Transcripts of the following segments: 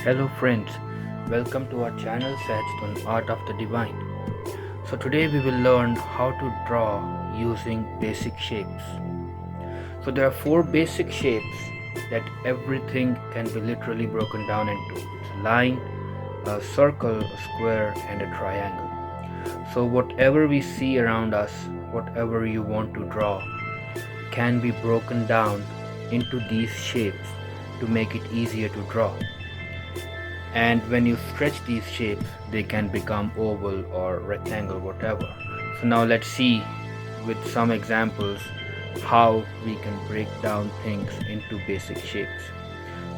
Hello friends, welcome to our channel Sahajtun Art of the Divine. So today we will learn how to draw using basic shapes. So there are four basic shapes that everything can be literally broken down into. It's a line, a circle, a square and a triangle. So whatever we see around us, whatever you want to draw, can be broken down into these shapes to make it easier to draw. And when you stretch these shapes they can become oval or rectangle, whatever. So now let's see with some examples how we can break down things into basic shapes.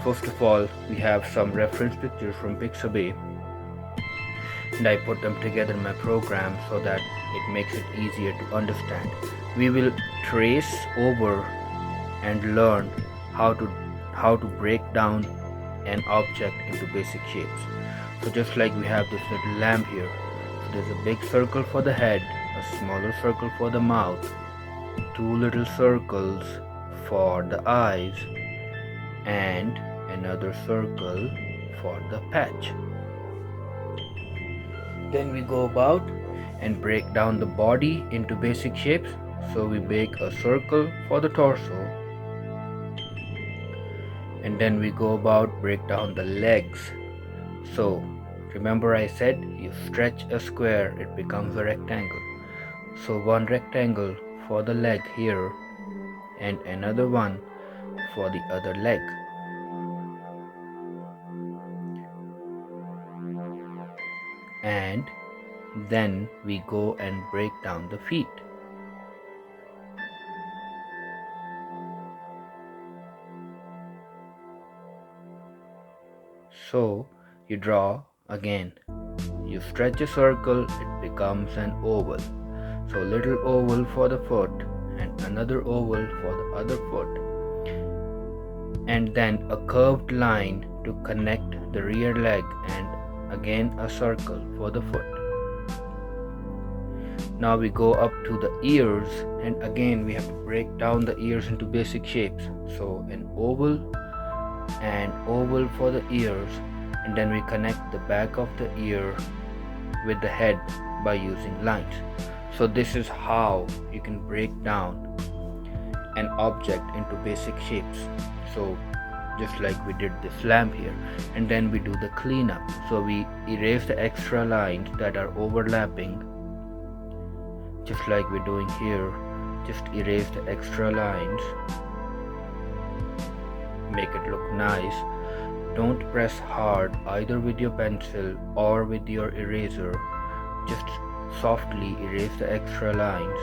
First of all, we have some reference pictures from Pixabay and I put them together in my program so that it makes it easier to understand. We will trace over and learn how to break down an object into basic shapes. So just like we have this little lamp here, so there's a big circle for the head, a smaller circle for the mouth, two little circles for the eyes, and another circle for the patch. Then we go about and break down the body into basic shapes. So we make a circle for the torso, and then we go about break down the legs. So remember I said you stretch a square, it becomes a rectangle. So one rectangle for the leg here and another one for the other leg. And then we go and break down the feet. So you draw again. You stretch a circle, it becomes an oval. So little oval for the foot and another oval for the other foot. And then a curved line to connect the rear leg and again a circle for the foot. Now we go up to the ears and again we have to break down the ears into basic shapes. So an oval and oval for the ears, and then we connect the back of the ear with the head by using lines. So this is how you can break down an object into basic shapes. So just like we did this lamp here, and then we do the cleanup. So we erase the extra lines that are overlapping, just like we're doing here. Just erase the extra lines, make it look nice. Don't press hard either with your pencil or with your eraser. Just softly erase the extra lines,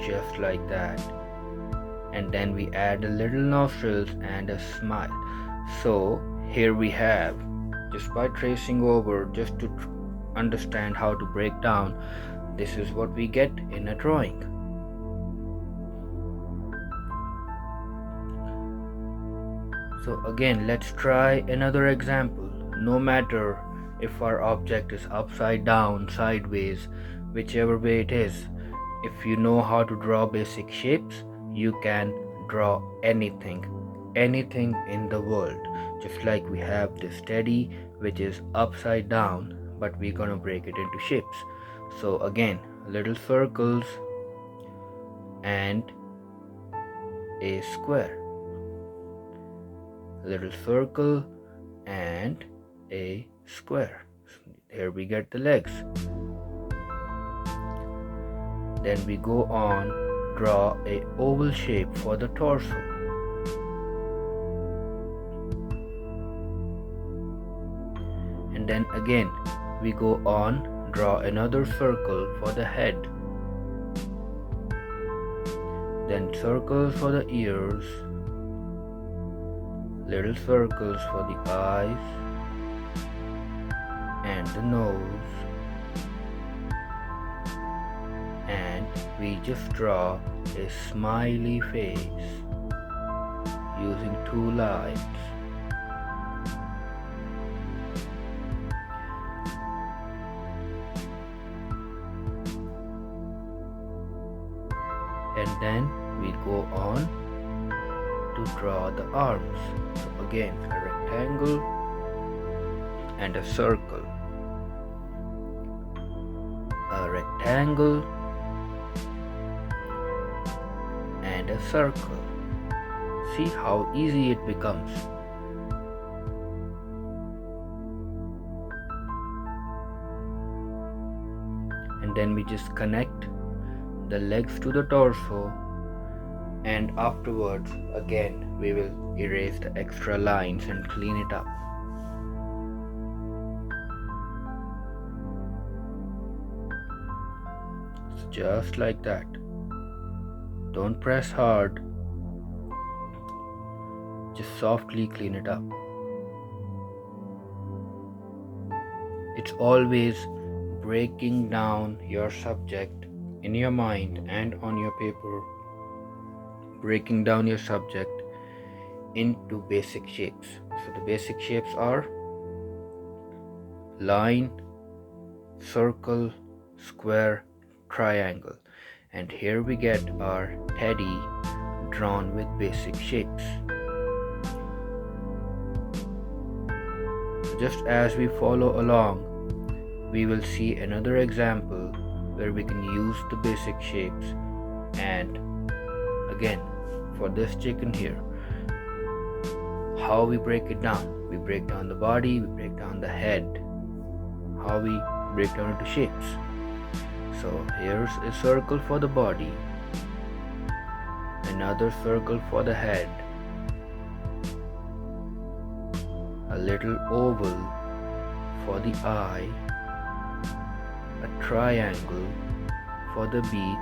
just like that. And then we add a little nostrils and a smile. So here we have, just by tracing over, just to understand how to break down, this is what we get in a drawing. So again, let's try another example. No matter if our object is upside down, sideways, whichever way it is, if you know how to draw basic shapes, you can draw anything in the world. Just like we have this teddy which is upside down, but we're gonna break it into shapes. So again, little circles and a square, little circle and a square. Here we get the legs. Then we go on, draw a oval shape for the torso. And then again we go on, draw another circle for the head. Then circles for the ears, little circles for the eyes and the nose, and we just draw a smiley face using two lines. And then we go on to draw the arms. So again, a rectangle and a circle. A rectangle and a circle. See how easy it becomes. And then we just connect the legs to the torso, and afterwards again we will erase the extra lines and clean it up. So just like that. Don't press hard, just softly clean it up. It's always breaking down your subject in your mind and on your paper, breaking down your subject into basic shapes. So the basic shapes are line, circle, square, triangle. And here we get our teddy drawn with basic shapes. Just as we follow along, we will see another example where we can use the basic shapes. And again, for this chicken here, how we break it down. We break down the body, we break down the head, how we break down into shapes. So here's a circle for the body, another circle for the head, a little oval for the eye, a triangle for the beak.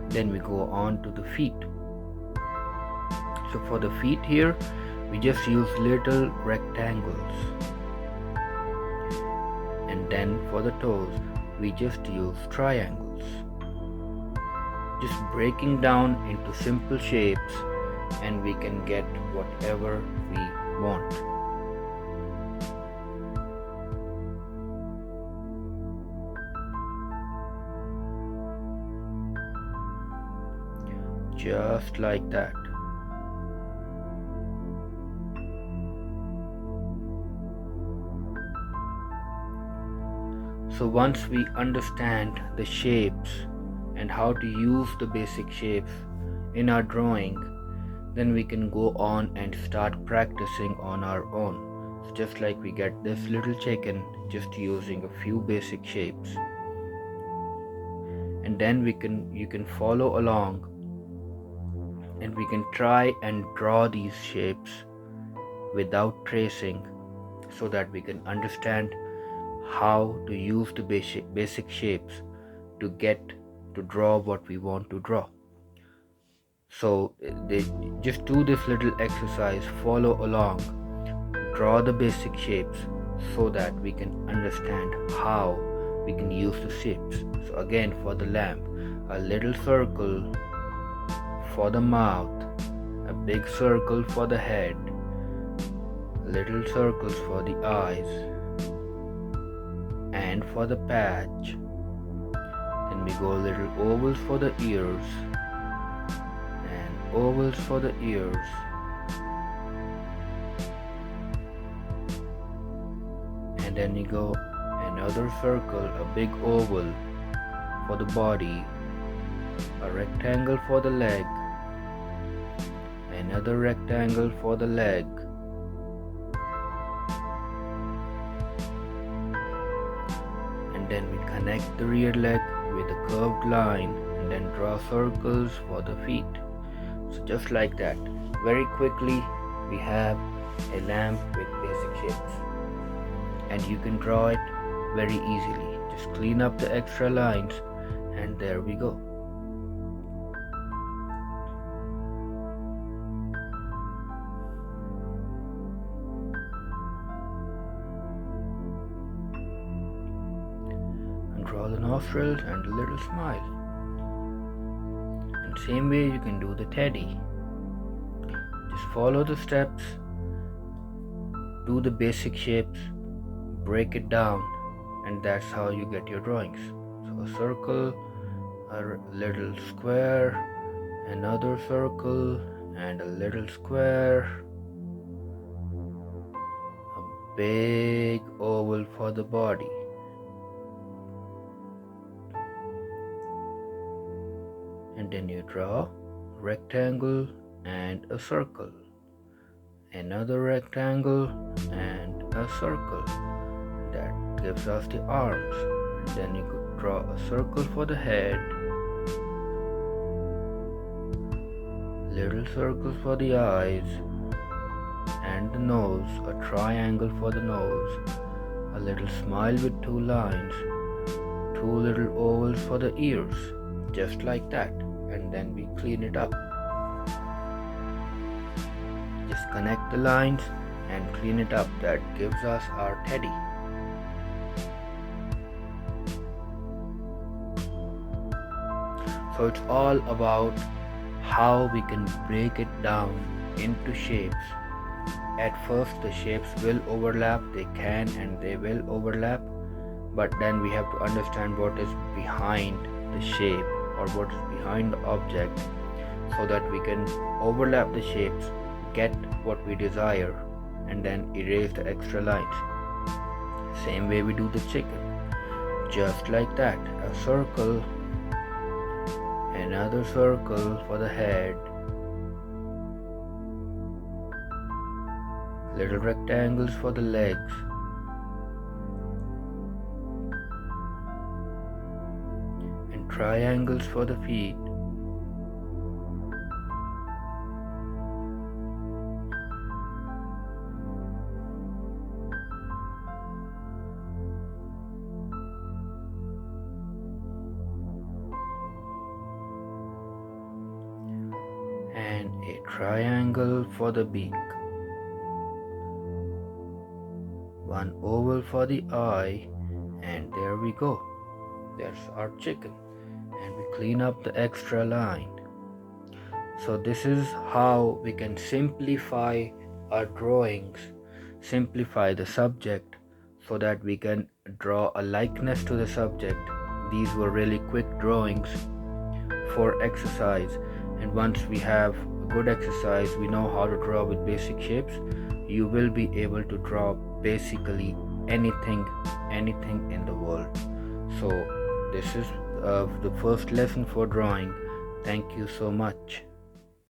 Then we go on to the feet. So for the feet here, we just use little rectangles. And then for the toes, we just use triangles. Just breaking down into simple shapes, and we can get whatever we want. Just like that. So once we understand the shapes and how to use the basic shapes in our drawing, then we can go on and start practicing on our own. So just like we get this little chicken just using a few basic shapes. And then you can follow along, and we can try and draw these shapes without tracing, so that we can understand how to use the basic shapes to draw what we want to draw. So they just do this little exercise, follow along, draw the basic shapes, so that we can understand how we can use the shapes. So again, for the lamp, a little circle for the mouth, a big circle for the head, little circles for the eyes, and for the patch. Then we go little ovals for the ears, and ovals for the ears, and then we go another circle, a big oval for the body, a rectangle for the leg, another rectangle for the leg, and then we connect the rear leg with a curved line, and then draw circles for the feet. So just like that, very quickly we have a lamp with basic shapes, and you can draw it very easily. Just clean up the extra lines, and there we go. And draw the nostrils and a little smile. And same way you can do the teddy. Just follow the steps, do the basic shapes, break it down, and that's how you get your drawings. So a circle, a little square, another circle, and a little square, a big oval for the body. And then you draw a rectangle and a circle, another rectangle and a circle. That gives us the arms. And then you could draw a circle for the head, little circles for the eyes and the nose, a triangle for the nose, a little smile with two lines, two little ovals for the ears, just like that. And then we clean it up. Just connect the lines and clean it up. That gives us our teddy. So it's all about how we can break it down into shapes. At first the shapes will overlap, they can and they will overlap, but then we have to understand what is behind the shape or what is behind the object, so that we can overlap the shapes, get what we desire, and then erase the extra lines. Same way we do the chicken, just like that. A circle, another circle for the head, little rectangles for the legs, and triangles for the feet, and a triangle for the beak, one oval for the eye, and there we go. There's our chicken, and we clean up the extra line. So this is how we can simplify our drawings, simplify the subject, so that we can draw a likeness to the subject. These were really quick drawings for exercise, and once we have a good exercise, we know how to draw with basic shapes, you will be able to draw basically anything in the world. So this is the first lesson for drawing. Thank you so much.